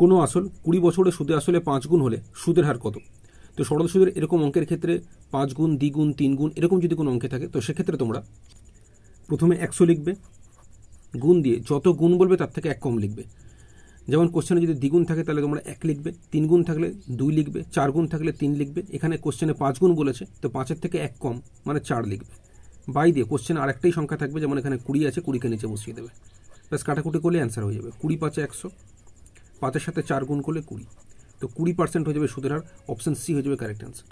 কোনো আসল 20 বছরে সুদে আসলে 5 গুণ হলে সুদের হার কত? তো সরল সুদের এরকম অঙ্কের ক্ষেত্রে 5 গুণ, দ্বিগুণ, 3 গুণ এরকম যদি কোনো অঙ্কে থাকে তো সেক্ষেত্রে তোমরা প্রথমে 100 লিখবে, গুণ দিয়ে যত গুণ বলবে তার থেকে 1 কম লিখবে। যেমন কোশ্চেনে যদি দ্বিগুণ থাকে তাহলে তোমরা 1 লিখবে, 3 গুণ থাকলে 2 লিখবে, 4 গুণ থাকলে 3 লিখবে। এখানে কোশ্চেনে 5 গুণ বলেছে তো 5-এর থেকে 1 কম মানে 4 লিখবে। বাই দিয়ে কোশ্চেনে আরেকটাই সংখ্যা থাকবে, যেমন এখানে 20 আছে, 20কে নিচে বসিয়ে দেবে, প্লাস কাটাকুটি করলে অ্যান্সার হয়ে যাবে। 20 5 100, 5-এর সাথে 4 গুণ করলে 20, তো 20% হয়ে যাবে সুদের হার। অপশন সি হয়ে যাবে কারেক্ট অ্যান্সার।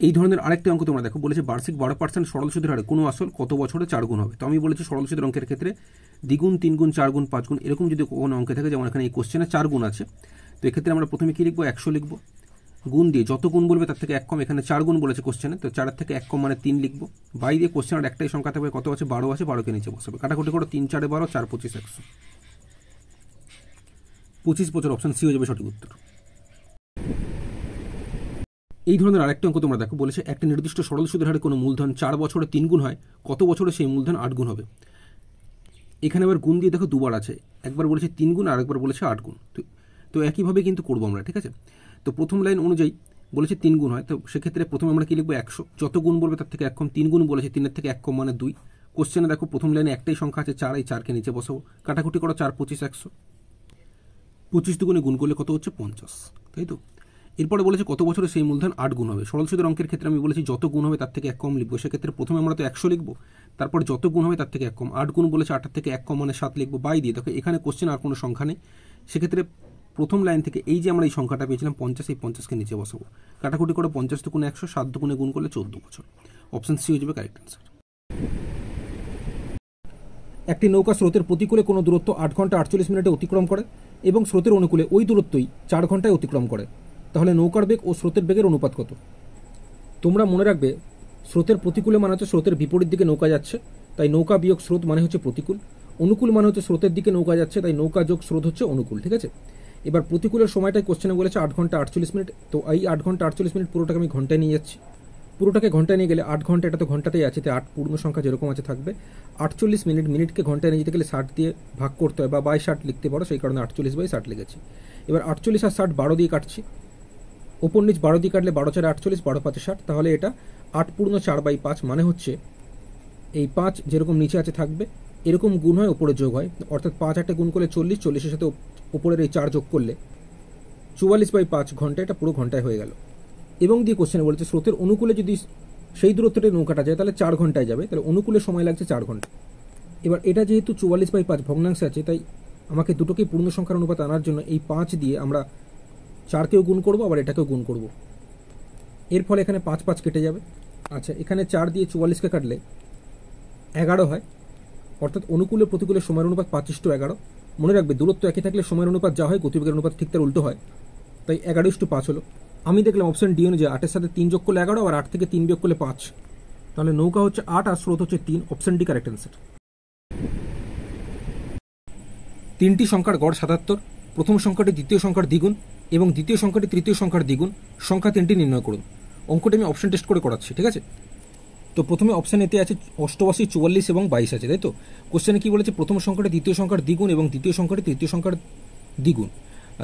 এই ধরনের আরেকটা অঙ্ক তোমরা দেখো, বলেছে বার্ষিক 12% সরল সুদের হারে কোনো আসল কত বছরে 4 গুণ হবে। তো আমি বলেছি সরল সুদের অঙ্কের ক্ষেত্রে দ্বিগুণ, 3 গুণ, 4 গুণ, 5 গুণ এরকম যদি কোনো অঙ্কে থাকে, যেমন এখানে এই কোশ্চেনে 4 গুণ আছে, তো এক্ষেত্রে আমরা প্রথমে কি লিখবো, 100 লিখবো, গুণ দিয়ে যত গুণ বলবে তার থেকে 1 কম, এখানে 4 গুণ বলেছে কোশ্চেনে, তো 4-এর থেকে 1 কম মানে 3 লিখবো। বাই দিয়ে কোশ্চেনের একটাই সংখ্যা থাকবে, কত আছে, 12 আছে, 12কে নিচে বসাবে, কাটাকুটি করো, 3 4 12, 4 25 100, 25 বছর। অপশন সি হয়ে যাবে সঠিক উত্তর। এই ধরনের আরেকটা অঙ্ক তোমরা দেখো, বলেছে একটা নির্দিষ্ট সরল সুদের হারে কোনো মূলধন 4 বছরে 3 গুণ হয়, কত বছরে সেই মূলধন 8 গুণ হবে। এখানে আবার গুণ দিয়ে দেখো দুবার আছে, একবার বলেছে 3 গুণ আর একবার বলেছে 8 গুণ। তো একইভাবে কিন্তু করবো আমরা, ঠিক আছে। তো প্রথম লাইন অনুযায়ী বলেছে 3 গুণ হয়, তো সেক্ষেত্রে প্রথমে আমরা কি লিখবো, 100, যত গুণ বলবে তার থেকে 1 কম, 3 গুণ বলেছে, 3-এর থেকে 1 কম মানে 2। কোশ্চেনে দেখো প্রথম লাইনে একটাই সংখ্যা আছে 4, এই 4কে নিচে বসাবো, কাটাকুটি করো, 4 25 100, 25 দুগুণে গুণ করলে কত হচ্ছে, 50, তাই তো। এরপরে বলেছে কত বছরে সেই মূলধন 8 গুণ হবে। সরল সুদের অঙ্কের ক্ষেত্রে আমি বলেছি যত গুণ হবে তার থেকে 1 কম লিখবো, সেক্ষেত্রে প্রথমে আমরা তো 100 লিখবো, তারপর যত গুণ হবে তার থেকে 1 কম, 8 গুণ বলেছে, 8-এর থেকে 1 কম মানে 7 লিখবো। বাই দিয়ে দেখো এখানে কোশ্চেন আর কোনো সংখ্যা নেই, সেক্ষেত্রে প্রথম লাইন থেকে এই যে আমরা এই সংখ্যাটা পেয়েছিলাম 50, এই 50কে নিচে বসাবো, কাটাকুটি করে 50 দুগুণে 100, 7 দুগুণে গুণ করলে 14 বছর। অপশন সি হয়ে যাবে কারেক্ট অ্যান্সার। একটি নৌকা স্রোতের প্রতিকূলে কোনো দূরত্ব 8 ঘন্টা 48 মিনিটে অতিক্রম করে এবং স্রোতের অনুকূলে ওই দূরত্বই 4 ঘন্টায় অতিক্রম করে, তাহলে নৌকার বেগ ও স্রোতের বেগের অনুপাত কত? তোমরা মনে রাখবে, স্রোতের প্রতিকূলে মানে হচ্ছে স্রোতের বিপরীত দিকে নৌকা যাচ্ছে, তাই নৌকা বিয়োগ স্রোত মানে হচ্ছে প্রতিকূল। অনুকূল মানে হচ্ছে স্রোতের দিকে নৌকা যাচ্ছে, তাই নৌকা যোগ স্রোত হচ্ছে অনুকূল, ঠিক আছে। এবার প্রতিকূলের সময়টাই কোশ্চেনে বলেছে 8 ঘন্টা 48 মিনিট, তো এই 8 ঘন্টা 48 মিনিট পুরোটাকে আমি ঘন্টায় নিয়ে যাচ্ছি। পুরোটাকে ঘন্টায় নিয়ে গেলে 8 ঘন্টা, এটা তো ঘন্টাতেই আছে, তাই 8 পূর্ণ সংখ্যা যেরকম আছে থাকবে। 48 মিনিট, মিনিটকে ঘন্টায় নিয়ে যেতে গেলে 60 দিয়ে ভাগ করতে হয় বা বাই 60 লিখতে পারো, সেই কারণে 48/60 লিখেছি। এবার 48 আর 60 12 দিয়ে কাটছি, ওপর নিচ 12 দিয়ে কাটলে 12 4 48, 12 5 60, তাহলে এটা 8 পূর্ণ 4/5 মানে হচ্ছে এই 5 যেরকম নিচে আছে থাকবে, এরকম গুণ হয় ওপরে যোগ হয়, অর্থাৎ 5 8 গুণ করলে 40, 40-এর সাথে ওপরের এই 4 যোগ করলে 44/5 ঘন্টা, এটা পুরো ঘন্টায় হয়ে গেল। এবং দিয়ে কোশ্চেনে বলেছে স্রোতের অনুকূলে যদি সেই দূরত্বটা নৌকাটা যায় তাহলে 4 ঘন্টায় যাবে, তাহলে অনুকূলে সময় লাগছে 4 ঘন্টা। এবার এটা যেহেতু 44/5 ভগ্নাংশে আছে, তাই আমাকে দুটোকেই পূর্ণ সংখ্যার অনুপাত আনার জন্য এই 5 দিয়ে আমরা 4কেও গুণ করবো, আবার এটাকেও গুণ করব। এর ফলে এখানে 5 5 কেটে যাবে। আচ্ছা, এখানে 4 দিয়ে 44কে কাটলে 11 হয়, অর্থাৎ অনুকূলে প্রতিকূলে সময়ের অনুপাত 5:11। মনে রাখবে, দূরত্ব একই থাকলে সময়ের অনুপাত যা হয় গতিবেগের অনুপাত ঠিক তার উল্টো হয়, তাই 11:5 হলো। আমি দেখলাম অপশন ডি অনুযায়ী 8-এর সাথে 3 যোগ করলে 11, আর 8 থেকে 3 বিয়োগ করলে 5, তাহলে নৌকা হচ্ছে 8 আর স্রোত হচ্ছে 3। Option D correct answer. 3টি সংখ্যার গড় 77, প্রথম সংখ্যাটি দ্বিতীয় সংখ্যার দ্বিগুণ এবং দ্বিতীয় সংখ্যাটি তৃতীয় সংখ্যার দ্বিগুণ, সংখ্যা 3টি নির্ণয় করুন। অঙ্কটি আমি অপশন টেস্ট করে করাচ্ছি, ঠিক আছে। তো প্রথমে অপশন এতে আছে 88, 44 এবং 22 আছে, তাই তো। কোশ্চেনে কি বলেছে, প্রথম সংখ্যাটি দ্বিতীয় সংখ্যার দ্বিগুণ এবং দ্বিতীয় সংখ্যাটি তৃতীয় সংখ্যার দ্বিগুণ।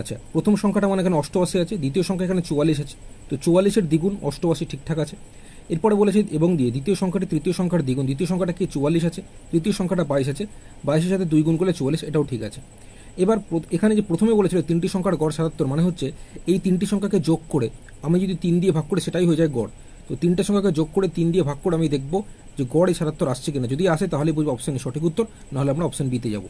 আচ্ছা, প্রথম সংখ্যাটা মানে এখানে 88 আছে, দ্বিতীয় সংখ্যা এখানে 44 আছে, তো 44-এর দ্বিগুণ 88 ঠিকঠাক আছে। এরপরে বলেছে এবং দিয়ে দ্বিতীয় সংখ্যাটি তৃতীয় সংখ্যার দ্বিগুণ, দ্বিতীয় সংখ্যাটা কি 44 আছে, তৃতীয় সংখ্যাটা 22 আছে, 22-এর সাথে 2 গুণ করলে 44, এটাও ঠিক আছে। এবার এখানে যে প্রথমে বলেছিল 3টি সংখ্যার গড় 77, মানে হচ্ছে এই 3টি সংখ্যাকে যোগ করে আমি যদি 3 দিয়ে ভাগ করি সেটাই হয়ে যায় গড়। তো 3টে সংখ্যাকে যোগ করে 3 দিয়ে ভাগ করে আমি দেখব যে গড় এই 77 আসছে কিনা, যদি আসে তাহলে বুঝবো অপশানে সঠিক উত্তর, নাহলে আমরা অপশান বিতে যাব।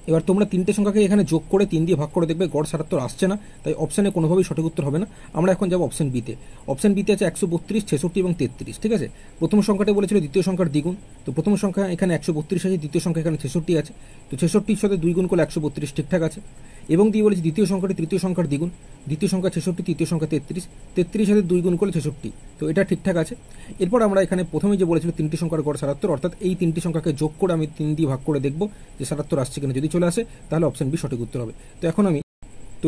এবার তোমরা 3টে সংখ্যাকে এখানে যোগ করে 3 দিয়ে ভাগ করে দেখবে গড় 77 আসছে না, তাই অপশানে কোনোভাবেই সঠিক উত্তর হবে না। আমরা এখন যাব অপশান বিতে। অপশান বিতে আছে 132, 66 এবং 33, ঠিক আছে। প্রথম সংখ্যাটা বলেছিল দ্বিতীয় সংখ্যার দ্বিগুণ, তো প্রথম সংখ্যা এখানে 132 আছে, দ্বিতীয় সংখ্যা এখানে 66 আছে, তো 66-র সাথে 2 গুণ করলে 132 ঠিকঠাক আছে। এবং দিয়ে বলেছি দ্বিতীয় সংখ্যাটি তৃতীয় সংখ্যার দ্বিগুণ, দ্বিতীয় সংখ্যা 66, তৃতীয় সংখ্যা 33, 33-এর সাথে 2 গুণ করলে 66, তো এটা ঠিকঠাক আছে। এরপর আমরা এখানে প্রথমে যে বলেছিল 3টি সংখ্যার গড় 77, অর্থাৎ এই 3টি সংখ্যাকে যোগ করে আমি 3 দিয়ে ভাগ করে দেখব যে 77 আসছে কিনা, যদি চলে আসে তাহলে অপশন বি সঠিক উত্তর হবে। তো এখন আমি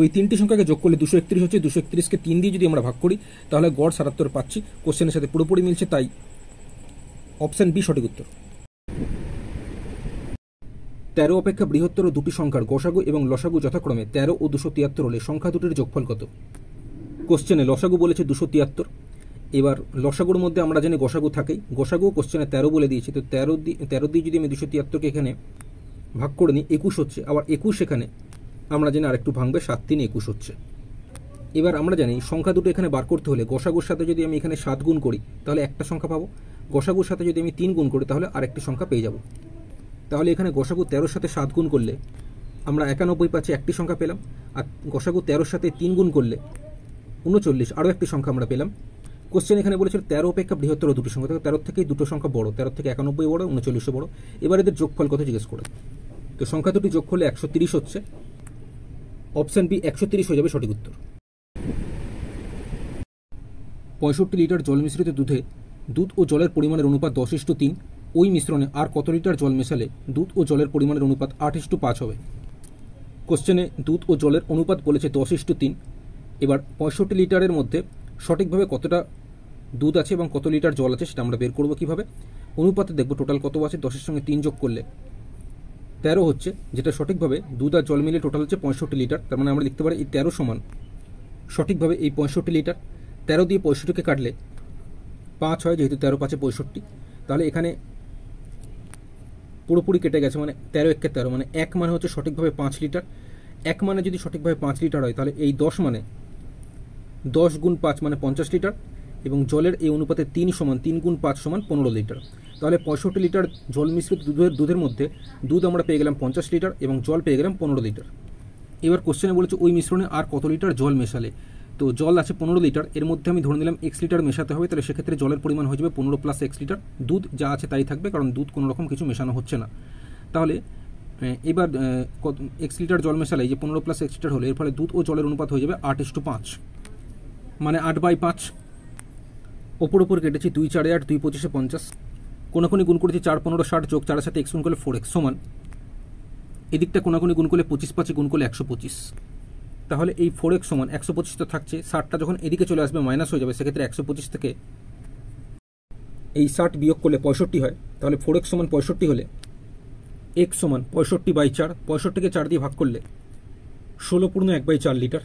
এই 3টি সংখ্যাকে যোগ করলে 231 হচ্ছে, 231কে 3 দিয়ে যদি আমরা ভাগ করি তাহলে গড় 77 পাচ্ছি, কোশ্চেনের সাথে পুরোপুরি মিলছে, তাই অপশন বি সঠিক উত্তর। 13 অপেক্ষা বৃহত্তর দুটি সংখ্যার গসাগু এবং লসাগু যথাক্রমে 13 ও 273 হলে সংখ্যা দুটির যোগফল কত? কোশ্চেনে লসাগু বলেছে 273, এবার লসাগুর মধ্যে আমরা জানি গসাগু থাকেই, গসাগু কোশ্চেনে 13 বলে দিয়েছি, তো 13 দিয়ে যদি আমি 273কে এখানে ভাগ করে নিই 21 হচ্ছে, আবার 21 এখানে আমরা জানি আরেকটু ভাঙবে, 7 3 21 হচ্ছে। এবার আমরা জানি সংখ্যা দুটো এখানে বার করতে হলে গসাগুর সাথে যদি আমি এখানে 7 গুণ করি তাহলে একটা সংখ্যা পাবো, গসাগুর সাথে যদি আমি 3 গুণ করি তাহলে আরেকটি সংখ্যা পেয়ে যাব। তাহলে এখানে গসাগু 13 সাথে 7 গুণ করলে আমরা 91 পাচ্ছি, একটি সংখ্যা পেলাম, আর গসাগু 13 সাথে 3 গুণ করলে 39 আরও একটি সংখ্যা আমরা পেলাম। কোশ্চেন এখানে বলেছিল 13 অপেক্ষা বৃহত্তর দুটি সংখ্যা, 13 থেকেই দুটো সংখ্যা বড়, 13 থেকে 91 বড়, 39 বড়। এবার এদের যোগফল কত জিজ্ঞেস করে, তো সংখ্যা দুটি যোগ করলে 130 হচ্ছে, অপশন বি 130 হয়ে যাবে সঠিক উত্তর। 65 লিটার জল মিশ্রিত দুধে দুধ ও জলের পরিমাণের অনুপাত 10:3, ওই মিশ্রণে আর কত লিটার জল মেশালে দুধ ও জলের পরিমাণের অনুপাত 8:5 হবে? কোশ্চেনে দুধ ও জলের অনুপাত বলেছে 10:3। এবার 65 লিটারের মধ্যে সঠিকভাবে কতটা দুধ আছে এবং কত লিটার জল আছে সেটা আমরা বের করব কীভাবে? অনুপাতে দেখব টোটাল কত আছে, 10-এর সঙ্গে 3 যোগ করলে 13 হচ্ছে, যেটা সঠিকভাবে দুধ আর জল মিলে টোটাল হচ্ছে 65 লিটার। তার মানে আমরা লিখতে পারি এই 13 সমান সঠিকভাবে এই 65 লিটার। 13 দিয়ে 65কে কাটলে 5 হয়, যেহেতু 13 5 65, তাহলে এখানে পুরোপুরি কেটে গেছে, মানে 13 1 13, মানে 1 মানে হচ্ছে সঠিকভাবে 5 লিটার। 1 মানে যদি সঠিকভাবে 5 লিটার হয় তাহলে এই 10 মানে 10 গুণ 5 মানে 50 লিটার, এবং জলের এই অনুপাতে 3 সমান 3 গুণ 5 সমান 15 লিটার। তাহলে 65 লিটার জল মিশ্রিত দুধের মধ্যে দুধ আমরা পেয়ে গেলাম 50 লিটার এবং জল পেয়ে গেলাম 15 লিটার। এবার কোশ্চেনে বলেছে ওই মিশ্রণে আর কত লিটার জল মেশালে, তো জল আছে 15 লিটার, এর মধ্যে আমি ধরে নিলাম x লিটার মেশাতে হবে, তাহলে সেক্ষেত্রে জলের পরিমাণ হয়ে যাবে 15 + x লিটার, দুধ যা আছে তাই থাকবে কারণ দুধ কোনো রকম কিছু মেশানো হচ্ছে না। তাহলে এবার x লিটার জল মেশালে এই যে 15 + x লিটার হলে এর ফলে দুধ ও জলের অনুপাত হয়ে যাবে 8:5, মানে 8/5। ওপর কেটেছি 2 4 8, 2 25 50, কোনাকুনি গুণ করেছি 4 15 60 যোগ 4 সাথে x গুণ করলে 4x সমান এদিকটা কোনাকুনি গুণ করলে 25 5 গুণ করলে 125। তাহলে এই 4x সমান 125 তো থাকছে, 60টা যখন এদিকে চলে আসবে মাইনাস হয়ে যাবে, সেক্ষেত্রে 125 থেকে এই 60 বিয়োগ করলে 65 হয়। তাহলে 4x সমান 65 হলে x সমান 65/4, 65কে 4 দিয়ে ভাগ করলে 16 পূর্ণ 1/4 লিটার।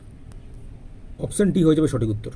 অপশন ডি হয়ে যাবে সঠিক উত্তর।